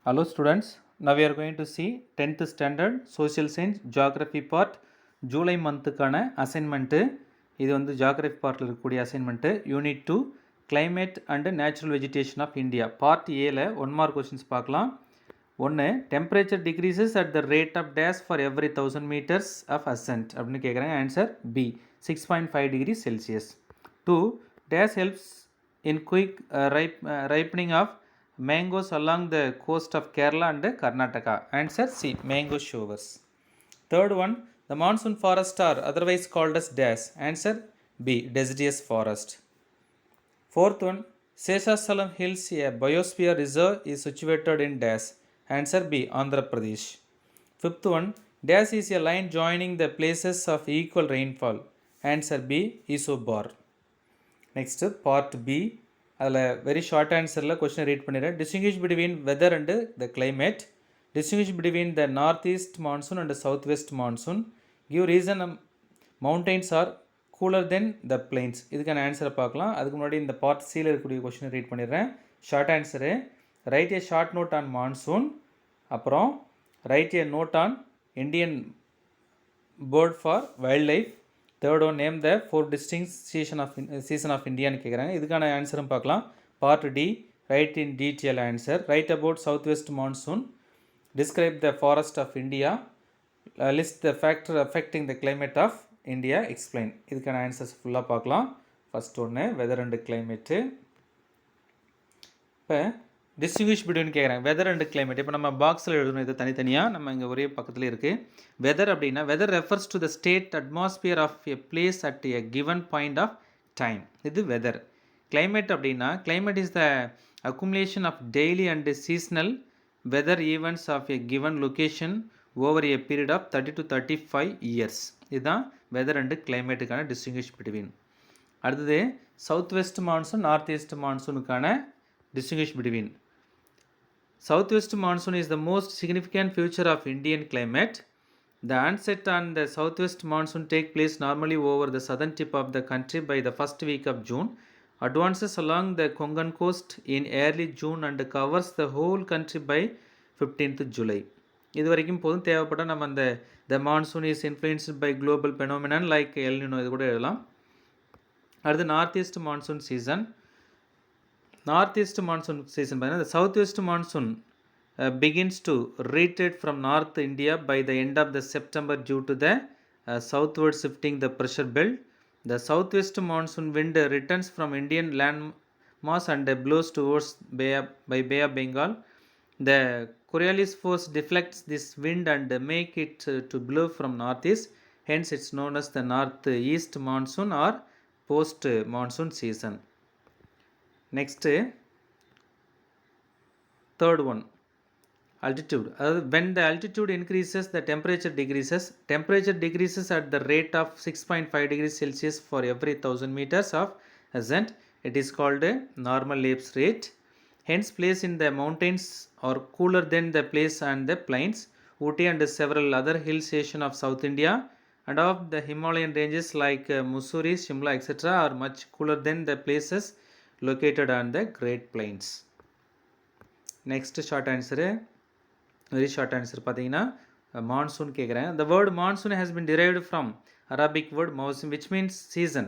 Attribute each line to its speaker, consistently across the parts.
Speaker 1: Hello students, now we are going to see 10th standard social science geography part July month கான assignment. இது வந்து geography partல இருக்கக்கூடிய assignment. Unit 2 climate and natural vegetation of India. Part Aல 1 mark questions பார்க்கலாம். 1 temperature decreases at the rate of dash for every 1000 meters of ascent அப்படின்னு கேட்குறாங்க. Answer B 6.5 degrees Celsius. 2 dash helps in quick ripening of mangoes along the coast of Kerala and Karnataka. Answer C. Mango showers. Third one, the monsoon forests are otherwise called as dash. Answer B. Deciduous forest. Fourth one, Seshasalam Hills, a biosphere reserve, is situated in dash. Answer B. Andhra Pradesh. Fifth one, dash is a line joining the places of equal rainfall. Answer B. Isobar. Next, part B. அதில் very short ஆன்சரில் question read பண்ணிடுறேன். Distinguish between weather and the climate, distinguish between the north east monsoon and south west monsoon, give reason mountains are cooler than the plains. இதுக்கான ஆன்சரை பார்க்கலாம். அதுக்கு முன்னாடி இந்த part சியில் இருக்கக்கூடிய கொஸ்டினை ரீட் பண்ணிடுறேன். Short answer, write a short note on monsoon, அப்புறம் write a note on Indian bird for wild life. Third one, name the 4 distinct season of இந்தியான்னு கேட்குறாங்க. இதுக்கான ஆன்சரும் பார்க்கலாம். Part D, write in detail answer. Write about south west monsoon, describe the forest of India, list the factor affecting the climate of India, explain. இதுக்கான answers ஃபுல்லாக பார்க்கலாம். First ஒன்று weather and climate. இப்போ டிஸ்டிங்விஷ் பிட்வீன் கேட்குறாங்க weather and climate. இப்போ நம்ம பாக்ஸில் எழுதணும், இது தனித்தனியாக, நம்ம இங்கே ஒரே பக்கத்தில் இருக்குது. வெதர் அப்படின்னா weather refers to the state atmosphere of a place at a given point of time. இது வெதர். கிளைமேட் அப்படின்னா climate is the accumulation of daily and seasonal weather events of a given location over a period of 30 to 35 years. இதுதான் weather and கிளைமேட்டுக்கான distinguish between. அடுத்தது south west monsoon, north east மான்சூனுக்கான distinguish between. Southwest monsoon is the most significant feature of Indian climate. The onset on the southwest monsoon take place normally over the southern tip of the country by the first week of June, advances along the Konkan coast in early June and covers the whole country by 15th July. இது வரைக்கும் போதும். தேவைப்பட்டால் நம்ம அந்த the monsoon is influenced by global phenomenon like El Nino இது கூட எழுதலாம். அடுத்து north east monsoon season. North east monsoon season பார்த்தீங்கன்னா the southwest monsoon begins to retreat from North India by the end of the September due to the southward shifting the pressure belt. The southwest monsoon wind returns from Indian land mass and blows towards Bay of Bengal. The Coriolis force deflects this wind and make it to blow from northeast. Hence it's known as the northeast monsoon or post monsoon season. Next, third one, altitude. When the altitude increases, the temperature decreases. Temperature decreases at the rate of 6.5 degrees Celsius for every 1000 meters of ascent. It is called a normal lapse rate. Hence, place in the mountains are cooler than the place and the plains. Ooty and several other hill stations of South India and of the Himalayan ranges like Mussoorie, Shimla, etc. are much cooler than the places located on the Great Plains. Next short answer, very short answer பார்த்தீங்கன்னா monsoon கேட்குறேன். The word monsoon has been derived from Arabic word monsoon which means season.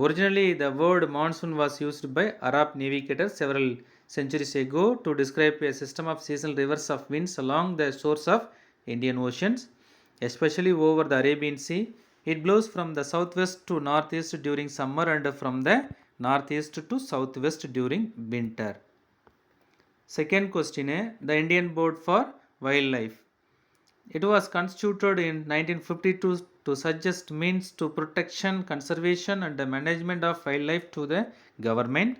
Speaker 1: Originally the word monsoon was used by Arab navigators several centuries ago to describe a system of seasonal rivers of winds along the shores of Indian Oceans, especially over the Arabian Sea. It blows from the southwest to northeast during summer and from the northeast to southwest during winter. Second question, the Indian Board for Wildlife. It was constituted in 1952 to suggest means to protection, conservation and the management of wildlife to the government.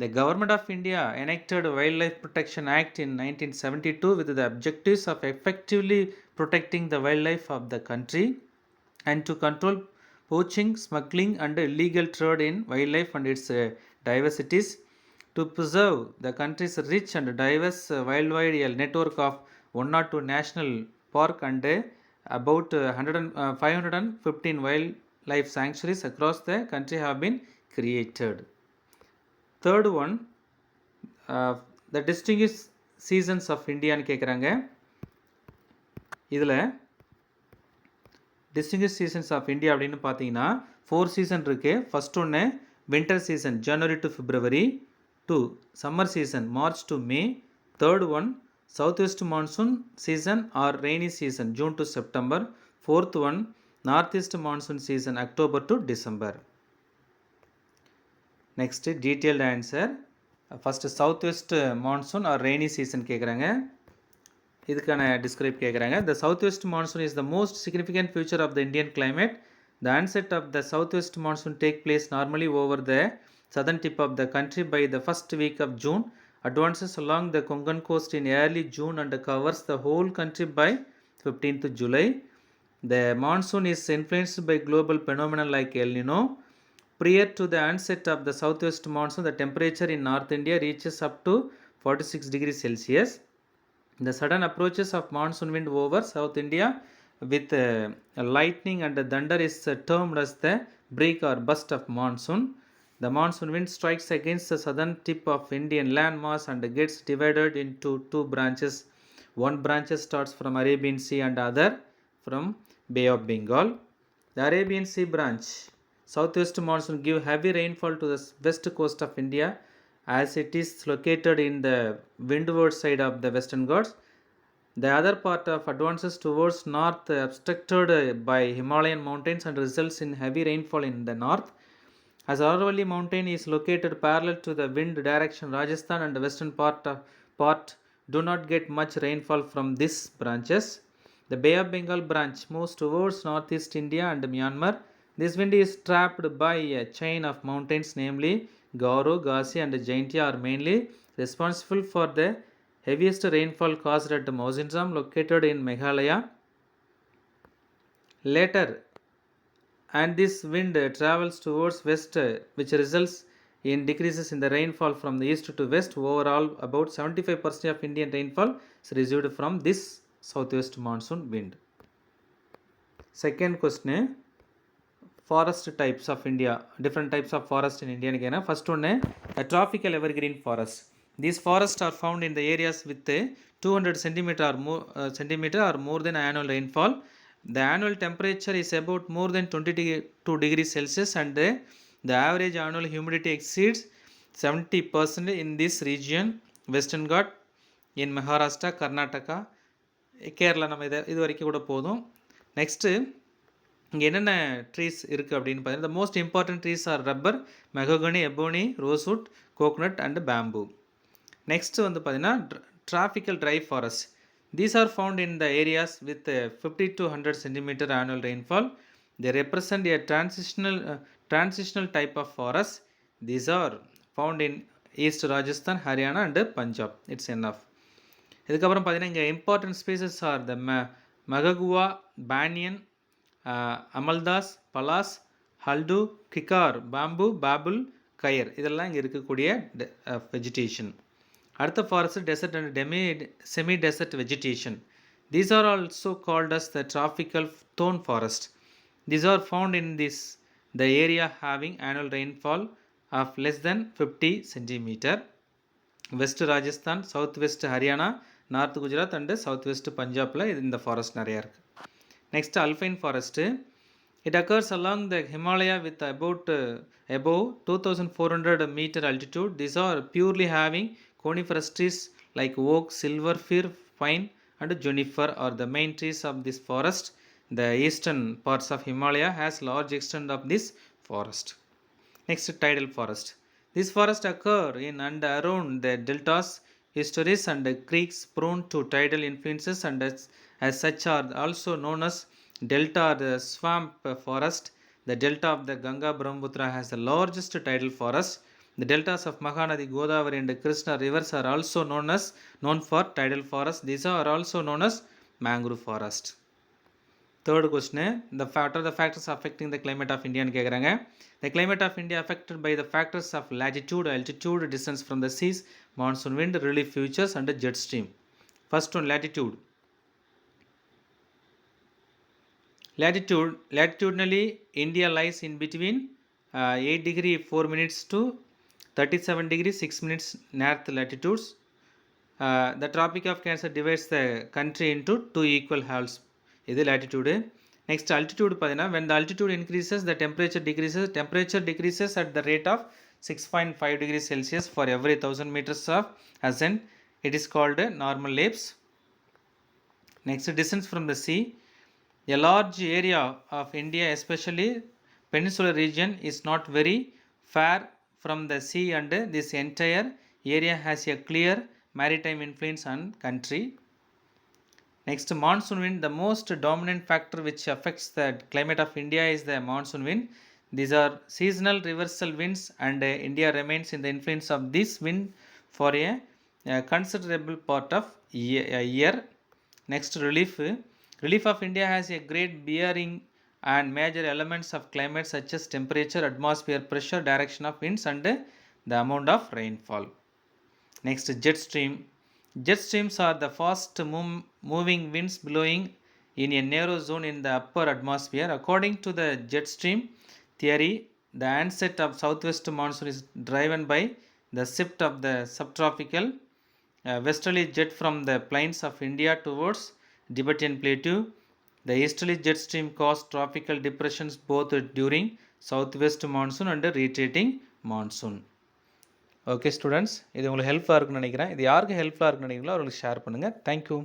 Speaker 1: The Government of India enacted Wildlife Protection Act in 1972 with the objectives of effectively protecting the wildlife of the country and to control poaching, smuggling and illegal trade in wildlife and its diversities, to preserve the country's rich and diverse wildlife network of 102 national park and about 515 wildlife sanctuaries across the country have been created. Third one, the distinguished seasons of இந்தியான்னு கேட்குறாங்க. இதில் distinguish seasons of India அப்படின்னு பார்த்தீங்கன்னா 4 season இருக்குது. First ஒன்று winter season January to February. 2 summer season March to May. Third one south west monsoon season or rainy season June to September. Fourth one north east monsoon season October to December. Next detailed answer. First south west monsoon or rainy season கேட்குறாங்க. இதுக்கான describe கேட்குறாங்க. The south west monsoon is the most significant future of the Indian climate. The onset of the southwest monsoon take place normally over the southern tip of the country by the first week of June, advances along the Konkan coast in early June and covers the whole country by 15th July. The monsoon is influenced by global phenomena like El Nino. Prior to the onset of the southwest monsoon, the temperature in North India reaches up to 46 degrees Celsius. The sudden approaches of monsoon wind over South India with lightning and thunder is termed as the break or burst of monsoon. The monsoon wind strikes against the southern tip of Indian landmass and gets divided into two branches. One branch starts from Arabian Sea and other from Bay of Bengal. The Arabian Sea branch southwest monsoon give heavy rainfall to the west coast of India as it is located in the windward side of the Western Ghats. The other part of advances towards north obstructed by Himalayan mountains and results in heavy rainfall in the north. As Aravalli mountain is located parallel to the wind direction, Rajasthan and the western part do not get much rainfall from these branches. The Bay of Bengal branch moves towards northeast India and Myanmar. This wind is trapped by a chain of mountains, namely Garo, Gasi and Jaintia are mainly responsible for the heaviest rainfall caused at Monsoon located in Meghalaya. Later, and this wind travels towards west, which results in decreases in the rainfall from the east to west. Overall, about 75% of Indian rainfall is received from this southwest monsoon wind. Second question, forest types of India, different types of forest in India again. First one, a tropical evergreen forest. These forests are found in the areas with 200 centimeter or more than annual rainfall. The annual temperature is about more than 22 degrees Celsius and the average annual humidity exceeds 70% in this region. Western Ghats in Maharashtra, Karnataka, Kerala நம்ம இது வரைக்கும் கூட போதும். Next இங்கே என்னென்ன trees இருக்குது அப்படின்னு பார்த்தீங்கன்னா, the most important trees are rubber, mahogany, ebony, rosewood, coconut and bamboo. Next வந்து பார்த்தீங்கன்னா tropical dry forest. These are found in the areas with 50 to 100 centimeter annual rainfall. They represent a transitional type of forest. These are found in East Rajasthan, Haryana and Punjab. It's enough. இதுக்கப்புறம் பார்த்தீங்கன்னா இங்கே important species are the mahua, banyan, amaltas, palash, haldu, kikar, bamboo, babul, khair இதெல்லாம் இங்கே இருக்கக்கூடிய vegetation. அடுத்த forest desert and semi desert vegetation. These are also called as the tropical thorn forest. These are found in the area having annual rainfall of less than 50 centimeter. West Rajasthan, South West Haryana, North Gujarat and South West Punjabல இந்த forest நிறையா இருக்குது. Next alpine forest. It occurs along the Himalaya with above 2400 meter altitude. These are purely having coniferous trees like oak, silver fir, pine and juniper are the main trees of this forest. The eastern parts of Himalaya has large extent of this forest. Next, tidal forest. These forests occur in and around the deltas, estuaries and creeks prone to tidal influences and as such are also known as delta or the swamp forest. The delta of the Ganga Brahmaputra has the largest tidal forest. The deltas of Mahanadi, Godavari and Krishna rivers are also known for tidal forest. These are also known as mangrove forest. Third question, what are the factors affecting the climate of India? The climate of India affected by the factors of latitude, altitude, distance from the seas, monsoon wind, relief features and jet stream. First one, latitude. Latitudinally, India lies in between 8 degree 4 minutes to 37 degree 6 minutes north latitudes. The Tropic of Cancer divides the country into two equal halves. This is latitude. Next, altitude padina, when the altitude increases, the temperature decreases. Temperature decreases at the rate of 6.5 degrees Celsius for every 1000 meters of ascent. It is called normal ellipse. Next, distance from the sea. A large area of India, especially peninsular region, is not very far from the sea, and this entire area has a clear maritime influence on country. Next, monsoon wind. The most dominant factor which affects the climate of India is the monsoon wind. These are seasonal reversal winds, and India remains in the influence of this wind for a considerable part of a year. Next, relief. Relief of India has a great bearing and major elements of climate such as temperature, atmosphere pressure, direction of winds, and the amount of rainfall. Next, jet stream. Jet streams are the fast moving winds blowing in a narrow zone in the upper atmosphere. According to the jet stream theory, the onset of southwest monsoon is driven by the shift of the subtropical westerly jet from the plains of India towards Tibetan Plateau. The easterly jet stream caused tropical depressions both during southwest monsoon and retreating monsoon. Okay students, இது உங்களுக்கு ஹெல்ப்ஃபுல்லாக இருக்குன்னு நினைக்கிறேன். இது யாருக்கு ஹெல்ப்ஃபுல்லாக இருக்குன்னு நினைக்கிறீங்களோ அவங்களுக்கு ஷேர் பண்ணுங்கள். தேங்க்யூ.